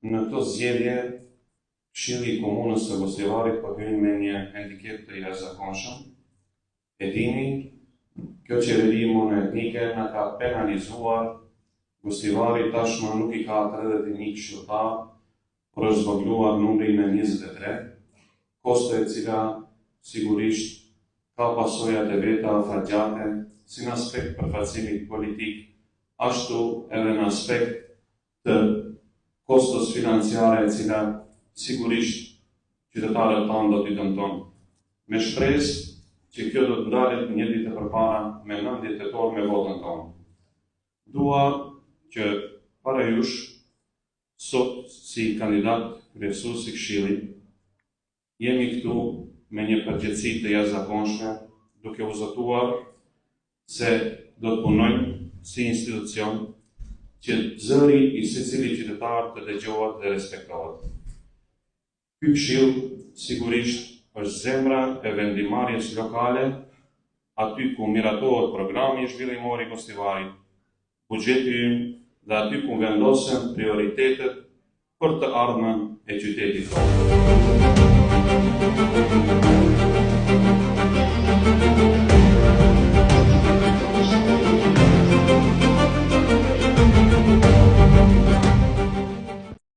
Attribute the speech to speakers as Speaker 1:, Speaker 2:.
Speaker 1: Në këto zgjedhje, Këshilli i Komunës së Gostivarit po hyn me një handicap të jashtëzakonshëm. E dini, kjo qeveri monoetnike na ka penalizuar. Gostivari tashmë nuk i ka 31 këshilltar, por është zvogëluar numri në 23, kosto e cila sigurisht ka pasojat e veta fatgjate, si në aspekt përfaqësimit politik, ashtu edhe në aspekt të kostos financiare e cila sigurisht qytetarët tanë do t'i dëmton. Me shpresë që kjo do të ndalet një ditë përpara me 9 tetor me votën tonë. Dua që para jush, sot si kandidat kryesues i Këshillit, jemi këtu me një përgjegjësi të jashtëzakonshme, duke u zotuar se do të punojmë si institucion që zëri i secili qytetar të dëgjohet dhe respektohet. Ky këshill sigurisht është zemra e vendimarrjes lokale, aty ku miratohet programi zhvillimor i Gostivarit, buxheti ynë dhe aty ku vendosen prioritetet për të ardhmen e qytetit tonë.